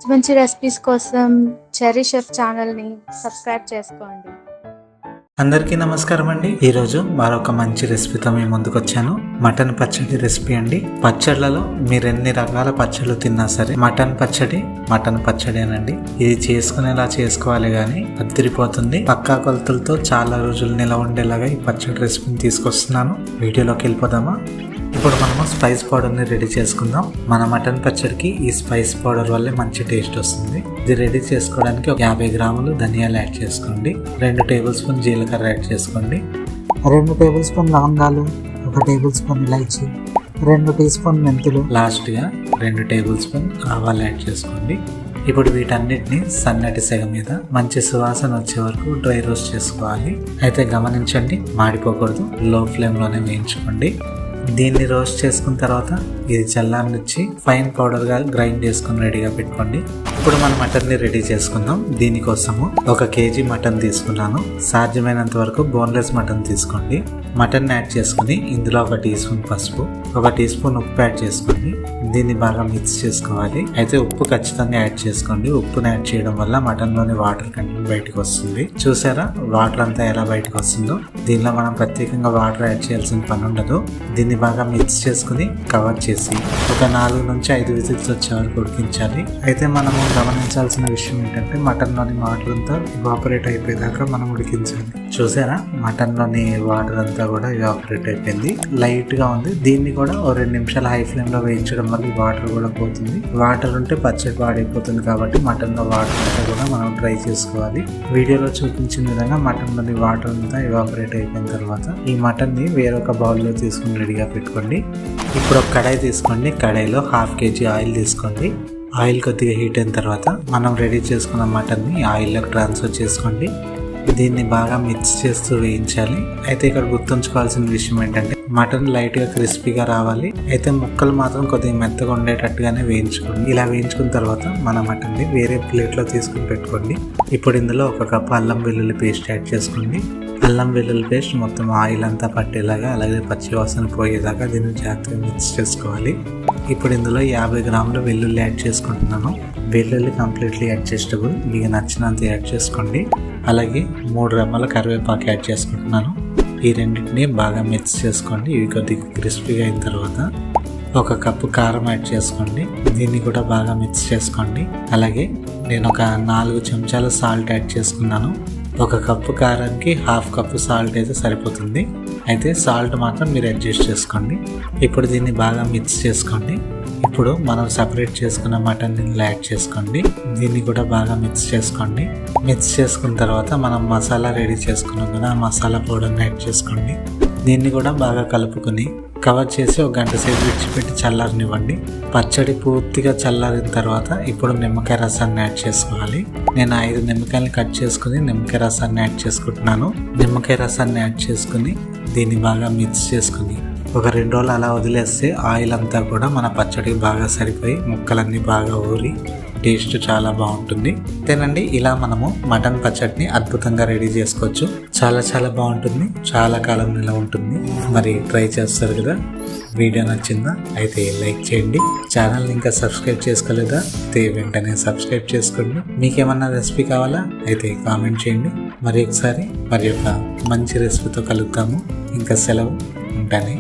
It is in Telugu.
మంచి రెసిపీస్ కోసం చెర్రీ షెఫ్ ఛానల్ని సబ్స్క్రైబ్ చేసుకోండి. అందరికీ నమస్కారం అండి. ఈరోజు మరొక మంచి రెసిపీతో మీ ముందుకు వచ్చాను. మటన్ పచ్చడి రెసిపీ అండి. పచ్చళ్ళలో మీరు ఎన్ని రకాల పచ్చళ్ళు తిన్నా సరే మటన్ పచ్చడేనండి. ఇది చేసుకునేలా చేసుకోవాలి గానీ అదిరిపోతుంది. పక్కా కొలతలతో చాలా రోజులు నిలవ ఉండేలాగా ఈ పచ్చడి రెసిపీని తీసుకొస్తున్నాను. వీడియోలోకి వెళ్ళిపోదామా? ఇప్పుడు మనము స్పైస్ పౌడర్ని రెడీ చేసుకుందాం. మన మటన్ పచ్చడికి ఈ స్పైస్ పౌడర్ వల్లే మంచి టేస్ట్ వస్తుంది. ఇది రెడీ చేసుకోవడానికి ఒక 50 గ్రాములు ధనియాలు యాడ్ చేసుకోండి. 2 టేబుల్ స్పూన్ జీలకర్ర యాడ్ చేసుకోండి. 2 టేబుల్ స్పూన్ లవంగాలు, 1 టేబుల్ స్పూన్ ఇలాచి, 2 టీ స్పూన్ మెంతులు, లాస్ట్గా 2 టేబుల్ స్పూన్ ఆవాలు యాడ్ చేసుకోండి. ఇప్పుడు వీటన్నిటిని సన్నటి సెగ మీద మంచి సువాసన వచ్చే వరకు డ్రై రోస్ట్ చేసుకోవాలి. అయితే గమనించండి, మాడిపోకూడదు. లో ఫ్లేమ్లోనే వేయించుకోండి. దీన్ని రోస్ట్ చేసుకున్న తర్వాత ఇది చల్లారనిచ్చి ఫైన్ పౌడర్గా గ్రైండ్ చేసుకుని రెడీగా పెట్టుకోండి. ఇప్పుడు మనం మటన్ని రెడీ చేసుకుందాం. దీనికోసము 1 కేజీ మటన్ తీసుకున్నాను. సాధ్యమైనంత వరకు బోన్లెస్ మటన్ తీసుకోండి. మటన్ యాడ్ చేసుకుని ఇందులో 1 టీ స్పూన్ పసుపు, 1 టీ స్పూన్ ఉప్పు యాడ్ చేసుకోండి. దీన్ని బాగా మిక్స్ చేసుకోవాలి. అయితే ఉప్పు ఖచ్చితంగా యాడ్ చేసుకోండి. ఉప్పుని యాడ్ చేయడం వల్ల మటన్లోని వాటర్ కంటెంట్ బయటకు వస్తుంది. చూసారా వాటర్ అంతా ఎలా బయటకు వస్తుందో? దీనిలో మనం ప్రత్యేకంగా వాటర్ యాడ్ చేయాల్సిన పని ఉండదు. దీన్ని బాగా మిక్స్ చేసుకుని కవర్ చేసి ఒక 4 నుంచి 5 విజిల్స్ వచ్చే వరకు ఉడికించాలి. అయితే మనము గమనించాల్సిన విషయం ఏంటంటే మటన్లోని వాటర్ అంతా ఇవాపరేట్ అయిపోయేదాకా మనం ఉడికించాలి. చూసారా మటన్లోని వాటర్ అంతా కూడా ఇవాపరేట్ అయిపోయింది. లైట్ గా ఉంది. దీన్ని కూడా 2 నిమిషాలు హై ఫ్లేమ్ లో వేయించడం వల్ల ఈ వాటర్ కూడా పోతుంది. వాటర్ ఉంటే పచ్చడి పాడైపోతుంది కాబట్టి మటన్ లో వాటర్ అంతా కూడా మనం ట్రై చేసుకోవాలి. వీడియోలో చూపించిన విధంగా మటన్ లోని వాటర్ అంతా ఇవాపరేట్ అయిపోయిన తర్వాత ఈ మటన్ ని వేరొక బౌల్ లో తీసుకుని రెడీగా పెట్టుకోండి. ఇప్పుడు ఒక కడాయి తీసుకోండి. కడాయిలో 1/2 కేజీ ఆయిల్ తీసుకోండి. ఆయిల్ కొద్దిగా హీట్ అయిన తర్వాత మనం రెడీ చేసుకున్న మటన్ ని ఆయిల్లోకి ట్రాన్స్ఫర్ చేసుకోండి. దీన్ని బాగా మిక్స్ చేస్తూ వేయించాలి. అయితే ఇక్కడ గుర్తుంచుకోవాల్సిన విషయం ఏంటంటే మటన్ లైట్ గా క్రిస్పీగా రావాలి. అయితే ముక్కలు మాత్రం కొద్దిగా మెత్తగా ఉండేటట్టుగానే వేయించుకోండి. ఇలా వేయించుకున్న తర్వాత మన మటన్ ని వేరే ప్లేట్ లో తీసుకుని పెట్టుకోండి. ఇప్పుడు ఇందులో 1 కప్పు అల్లం వెల్లుల్లి పేస్ట్ యాడ్ చేసుకోండి. అల్లం వెల్లుల్లి పేస్ట్ మొత్తం ఆయిల్ అంతా పట్టేలాగా అలాగే పచ్చి వాసన పోయేదాకా దీన్ని జాగ్రత్తగా మిక్స్ చేసుకోవాలి. ఇప్పుడు ఇందులో 50 గ్రాముల వెల్లుల్లి యాడ్ చేసుకుంటున్నాను. వెల్లుల్లి కంప్లీట్లీ అడ్జస్టబుల్, మీకు నచ్చినంత యాడ్ చేసుకోండి. అలాగే 3 రెమ్మల కరివేపాకు యాడ్ చేసుకుంటున్నాను. ఈ రెండింటిని బాగా మిక్స్ చేసుకోండి. ఇవి కొద్దిగా క్రిస్పీగా అయిన తర్వాత 1 కప్పు కారం యాడ్ చేసుకోండి. దీన్ని కూడా బాగా మిక్స్ చేసుకోండి. అలాగే నేను ఒక 4 చెంచాల సాల్ట్ యాడ్ చేసుకున్నాను. 1 కప్పు కారానికి 1/2 కప్పు సాల్ట్ అయితే సరిపోతుంది. అయితే సాల్ట్ మాత్రం మీరు అడ్జస్ట్ చేసుకోండి. ఇప్పుడు దీన్ని బాగా మిక్స్ చేసుకోండి. ఇప్పుడు మనం సపరేట్ చేసుకున్న మటన్ యాడ్ చేసుకోండి. దీన్ని కూడా బాగా మిక్స్ చేసుకోండి. మిక్స్ చేసుకున్న తర్వాత మనం మసాలా రెడీ చేసుకున్నాం కదా, ఆ మసాలా పౌడర్ని యాడ్ చేసుకోండి. దీన్ని కూడా బాగా కలుపుకొని కవర్ చేసి 1 గంట సేపు విడిచిపెట్టి చల్లారనివ్వండి. పచ్చడి పూర్తిగా చల్లారిన తర్వాత ఇప్పుడు నిమ్మకాయ రసాన్ని యాడ్ చేసుకోవాలి. నేను 5 నిమ్మకాయలు కట్ చేసుకుని నిమ్మకాయ రసాన్ని యాడ్ చేసుకుంటున్నాను. నిమ్మకాయ రసాన్ని యాడ్ చేసుకుని దీన్ని బాగా మిక్స్ చేసుకుని ఒక 2 రోజులు అలా వదిలేస్తే ఆయిల్ అంతా కూడా మన పచ్చడికి బాగా సరిపోయి ముక్కలన్నీ బాగా ఊరి టేస్ట్ చాలా బాగుంటుంది. అంతేనండి, ఇలా మనము మటన్ పచ్చడిని అద్భుతంగా రెడీ చేసుకోవచ్చు. చాలా బాగుంటుంది. చాలా కాలం నిలవ ఉంటుంది. మరి ట్రై చేస్తారు కదా? వీడియో నచ్చిందా? అయితే లైక్ చేయండి. ఛానల్ ఇంకా సబ్స్క్రైబ్ చేసుకోలేదా? అయితే వెంటనే సబ్స్క్రైబ్ చేసుకోండి. మీకేమన్నా రెసిపీ కావాలా? అయితే కామెంట్ చేయండి. మరి ఒకసారి మరి ఒక మంచి రెసిపీతో కలుగుతాము. ఇంకా సెలవు. ఉంటానే.